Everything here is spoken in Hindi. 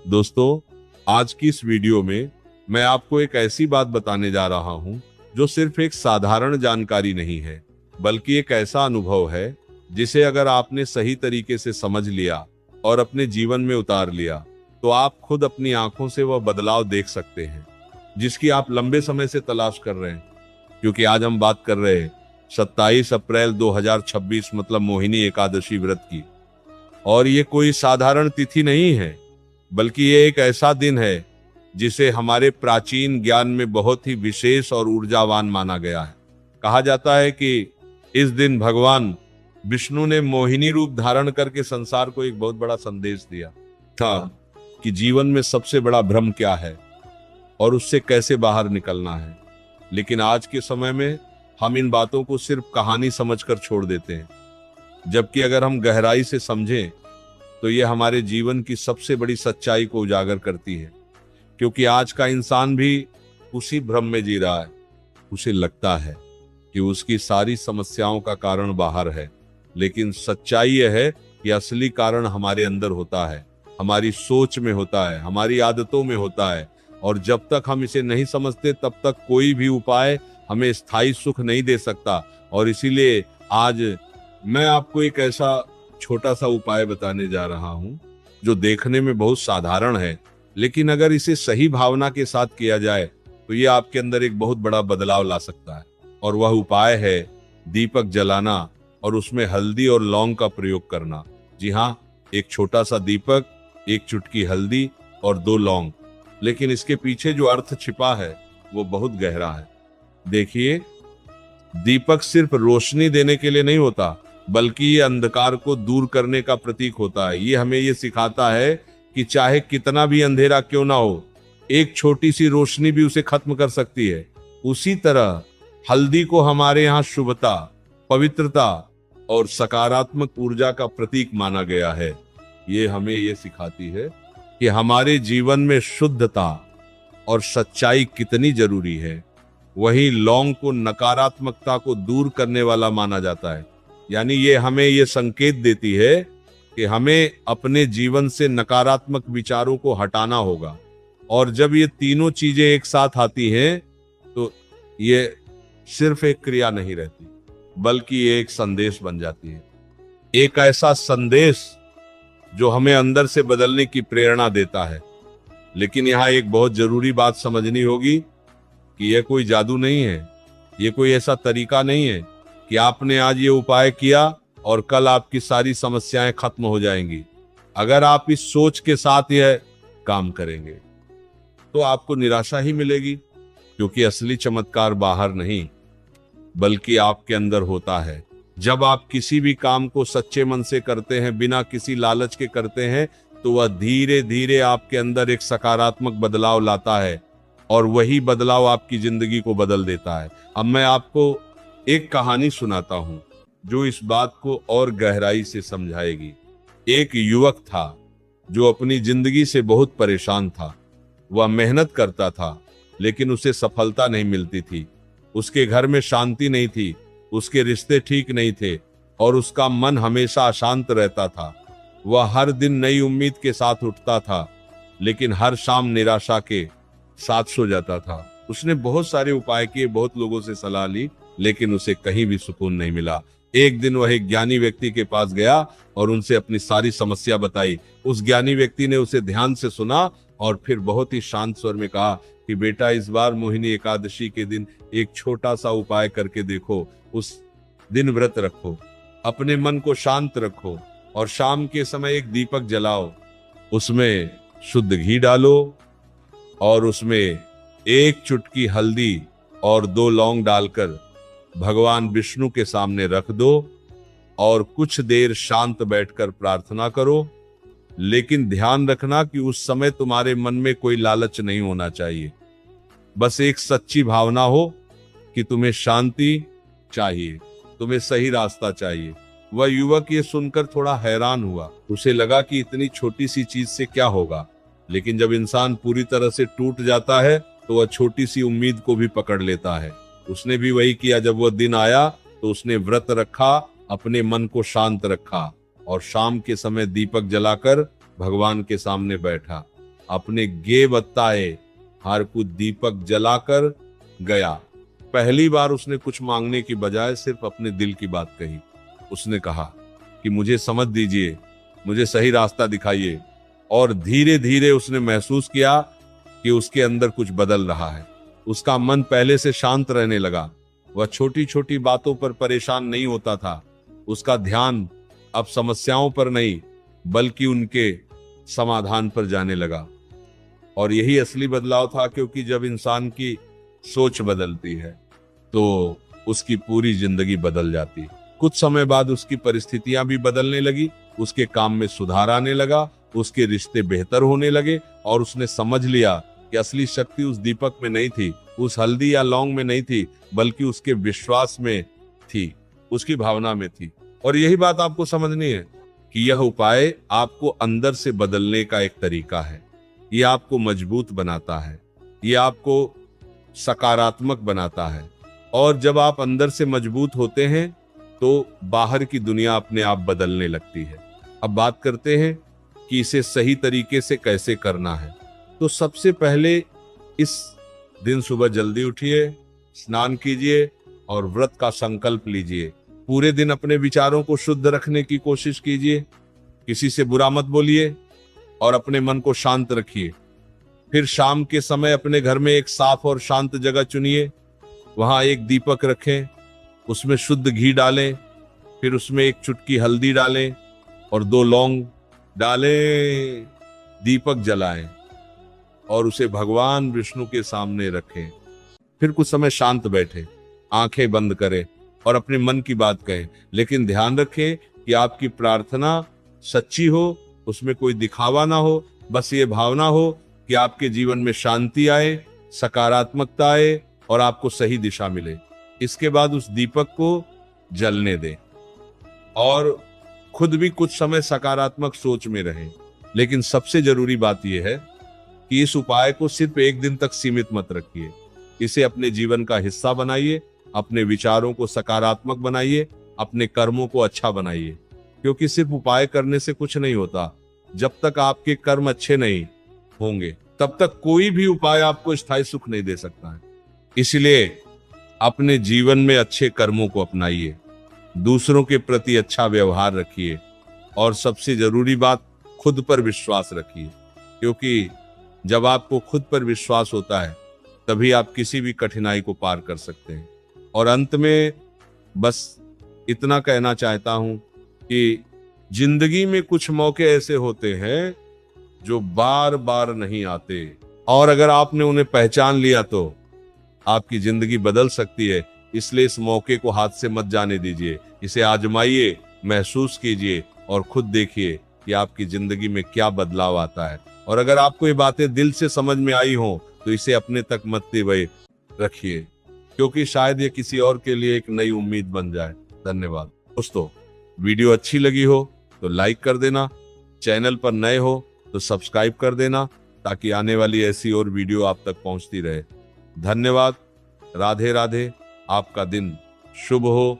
दोस्तों, आज की इस वीडियो में मैं आपको एक ऐसी बात बताने जा रहा हूं जो सिर्फ एक साधारण जानकारी नहीं है, बल्कि एक ऐसा अनुभव है जिसे अगर आपने सही तरीके से समझ लिया और अपने जीवन में उतार लिया तो आप खुद अपनी आंखों से वह बदलाव देख सकते हैं जिसकी आप लंबे समय से तलाश कर रहे हैं। क्योंकि आज हम बात कर रहे हैं 27 अप्रैल 2026 मतलब मोहिनी एकादशी व्रत की। और ये कोई साधारण तिथि नहीं है, बल्कि ये एक ऐसा दिन है जिसे हमारे प्राचीन ज्ञान में बहुत ही विशेष और ऊर्जावान माना गया है। कहा जाता है कि इस दिन भगवान विष्णु ने मोहिनी रूप धारण करके संसार को एक बहुत बड़ा संदेश दिया था कि जीवन में सबसे बड़ा भ्रम क्या है और उससे कैसे बाहर निकलना है। लेकिन आज के समय में हम इन बातों को सिर्फ कहानी समझकर छोड़ देते हैं, जबकि अगर हम गहराई से समझें तो ये हमारे जीवन की सबसे बड़ी सच्चाई को उजागर करती है। क्योंकि आज का इंसान भी उसी भ्रम में जी रहा है। उसे लगता है कि उसकी सारी समस्याओं का कारण बाहर है, लेकिन सच्चाई यह है कि असली कारण हमारे अंदर होता है, हमारी सोच में होता है, हमारी आदतों में होता है। और जब तक हम इसे नहीं समझते तब तक कोई भी उपाय हमें स्थायी सुख नहीं दे सकता। और इसीलिए आज मैं आपको एक ऐसा छोटा सा उपाय बताने जा रहा हूं जो देखने में बहुत साधारण है, लेकिन अगर इसे सही भावना के साथ किया जाए तो ये आपके अंदर एक बहुत बड़ा बदलाव ला सकता है। और वह उपाय है दीपक जलाना और उसमें हल्दी और लौंग का प्रयोग करना। जी हाँ, एक छोटा सा दीपक, एक चुटकी हल्दी और 2 लौंग। लेकिन इसके पीछे जो अर्थ छिपा है वो बहुत गहरा है। देखिए, दीपक सिर्फ रोशनी देने के लिए नहीं होता, बल्कि ये अंधकार को दूर करने का प्रतीक होता है। ये हमें ये सिखाता है कि चाहे कितना भी अंधेरा क्यों ना हो, एक छोटी सी रोशनी भी उसे खत्म कर सकती है। उसी तरह हल्दी को हमारे यहाँ शुभता, पवित्रता और सकारात्मक ऊर्जा का प्रतीक माना गया है। ये हमें ये सिखाती है कि हमारे जीवन में शुद्धता और सच्चाई कितनी जरूरी है। वहीं लौंग को नकारात्मकता को दूर करने वाला माना जाता है। यानी ये हमें ये संकेत देती है कि हमें अपने जीवन से नकारात्मक विचारों को हटाना होगा। और जब ये तीनों चीजें एक साथ आती हैं तो ये सिर्फ एक क्रिया नहीं रहती, बल्कि ये एक संदेश बन जाती है। एक ऐसा संदेश जो हमें अंदर से बदलने की प्रेरणा देता है। लेकिन यहाँ एक बहुत जरूरी बात समझनी होगी कि यह कोई जादू नहीं है, ये कोई ऐसा तरीका नहीं है कि आपने आज ये उपाय किया और कल आपकी सारी समस्याएं खत्म हो जाएंगी। अगर आप इस सोच के साथ यह काम करेंगे तो आपको निराशा ही मिलेगी, क्योंकि असली चमत्कार बाहर नहीं बल्कि आपके अंदर होता है। जब आप किसी भी काम को सच्चे मन से करते हैं, बिना किसी लालच के करते हैं, तो वह धीरे धीरे आपके अंदर एक सकारात्मक बदलाव लाता है और वही बदलाव आपकी जिंदगी को बदल देता है। अब मैं आपको एक कहानी सुनाता हूं जो इस बात को और गहराई से समझाएगी। एक युवक था जो अपनी जिंदगी से बहुत परेशान था। वह मेहनत करता था, लेकिन उसे सफलता नहीं मिलती थी। उसके घर में शांति नहीं थी, उसके रिश्ते ठीक नहीं थे और उसका मन हमेशा अशांत रहता था। वह हर दिन नई उम्मीद के साथ उठता था, लेकिन हर शाम निराशा के साथ सो जाता था। उसने बहुत सारे उपाय किए, बहुत लोगों से सलाह ली, लेकिन उसे कहीं भी सुकून नहीं मिला। एक दिन वह एक ज्ञानी व्यक्ति के पास गया और उनसे अपनी सारी समस्या बताई। उस ज्ञानी व्यक्ति ने उसे ध्यान से सुना और फिर बहुत ही शांत स्वर में कहा कि बेटा, इस बार मोहिनी एकादशी के दिन एक छोटा सा उपाय करके देखो। उस दिन व्रत रखो, अपने मन को शांत रखो और शाम के समय एक दीपक जलाओ, उसमें शुद्ध घी डालो और उसमें एक चुटकी हल्दी और 2 लौंग डालकर भगवान विष्णु के सामने रख दो और कुछ देर शांत बैठकर प्रार्थना करो। लेकिन ध्यान रखना कि उस समय तुम्हारे मन में कोई लालच नहीं होना चाहिए। बस एक सच्ची भावना हो कि तुम्हें शांति चाहिए, तुम्हें सही रास्ता चाहिए। वह युवक ये सुनकर थोड़ा हैरान हुआ। उसे लगा कि इतनी छोटी सी चीज से क्या होगा, लेकिन जब इंसान पूरी तरह से टूट जाता है तो वह छोटी सी उम्मीद को भी पकड़ लेता है। उसने भी वही किया। जब वह दिन आया तो उसने व्रत रखा, अपने मन को शांत रखा और शाम के समय दीपक जलाकर भगवान के सामने बैठा। अपने गे बताए हर कुछ दीपक जलाकर गया। पहली बार उसने कुछ मांगने की बजाय सिर्फ अपने दिल की बात कही। उसने कहा कि मुझे समझ दीजिए, मुझे सही रास्ता दिखाइए। और धीरे धीरे उसने महसूस किया कि उसके अंदर कुछ बदल रहा है। उसका मन पहले से शांत रहने लगा। वह छोटी छोटी बातों पर परेशान नहीं होता था। उसका ध्यान अब समस्याओं पर नहीं बल्कि उनके समाधान पर जाने लगा। और यही असली बदलाव था, क्योंकि जब इंसान की सोच बदलती है तो उसकी पूरी जिंदगी बदल जाती है। कुछ समय बाद उसकी परिस्थितियां भी बदलने लगी। उसके काम में सुधार आने लगा, उसके रिश्ते बेहतर होने लगे और उसने समझ लिया कि असली शक्ति उस दीपक में नहीं थी, उस हल्दी या लौंग में नहीं थी, बल्कि उसके विश्वास में थी, उसकी भावना में थी। और यही बात आपको समझनी है कि यह उपाय आपको अंदर से बदलने का एक तरीका है। ये आपको मजबूत बनाता है, ये आपको सकारात्मक बनाता है। और जब आप अंदर से मजबूत होते हैं तो बाहर की दुनिया अपने आप बदलने लगती है। अब बात करते हैं कि इसे सही तरीके से कैसे करना है। तो सबसे पहले इस दिन सुबह जल्दी उठिए, स्नान कीजिए और व्रत का संकल्प लीजिए। पूरे दिन अपने विचारों को शुद्ध रखने की कोशिश कीजिए, किसी से बुरा मत बोलिए और अपने मन को शांत रखिए। फिर शाम के समय अपने घर में एक साफ और शांत जगह चुनिए, वहां एक दीपक रखें, उसमें शुद्ध घी डालें, फिर उसमें एक चुटकी हल्दी डालें और 2 लौंग डालें, दीपक जलाएं और उसे भगवान विष्णु के सामने रखें। फिर कुछ समय शांत बैठे, आंखें बंद करें और अपने मन की बात कहें। लेकिन ध्यान रखें कि आपकी प्रार्थना सच्ची हो, उसमें कोई दिखावा ना हो, बस ये भावना हो कि आपके जीवन में शांति आए, सकारात्मकता आए और आपको सही दिशा मिले। इसके बाद उस दीपक को जलने दें और खुद भी कुछ समय सकारात्मक सोच में रहें। लेकिन सबसे जरूरी बात यह है कि इस उपाय को सिर्फ एक दिन तक सीमित मत रखिए। इसे अपने जीवन का हिस्सा बनाइए, अपने विचारों को सकारात्मक बनाइए, अपने कर्मों को अच्छा बनाइए। क्योंकि सिर्फ उपाय करने से कुछ नहीं होता। जब तक आपके कर्म अच्छे नहीं होंगे तब तक कोई भी उपाय आपको स्थायी सुख नहीं दे सकता है। इसलिए अपने जीवन में अच्छे कर्मों को अपनाइए, दूसरों के प्रति अच्छा व्यवहार रखिए और सबसे जरूरी बात, खुद पर विश्वास रखिए। क्योंकि जब आपको खुद पर विश्वास होता है तभी आप किसी भी कठिनाई को पार कर सकते हैं। और अंत में बस इतना कहना चाहता हूं कि जिंदगी में कुछ मौके ऐसे होते हैं जो बार बार नहीं आते, और अगर आपने उन्हें पहचान लिया तो आपकी जिंदगी बदल सकती है। इसलिए इस मौके को हाथ से मत जाने दीजिए, इसे आजमाइए, महसूस कीजिए और खुद देखिए कि आपकी जिंदगी में क्या बदलाव आता है। और अगर आपको ये बातें दिल से समझ में आई हो तो इसे अपने तक मत रखिए, क्योंकि शायद ये किसी और के लिए एक नई उम्मीद बन जाए। धन्यवाद दोस्तों। वीडियो अच्छी लगी हो तो लाइक कर देना, चैनल पर नए हो तो सब्सक्राइब कर देना, ताकि आने वाली ऐसी और वीडियो आप तक पहुंचती रहे। धन्यवाद। राधे राधे। आपका दिन शुभ हो।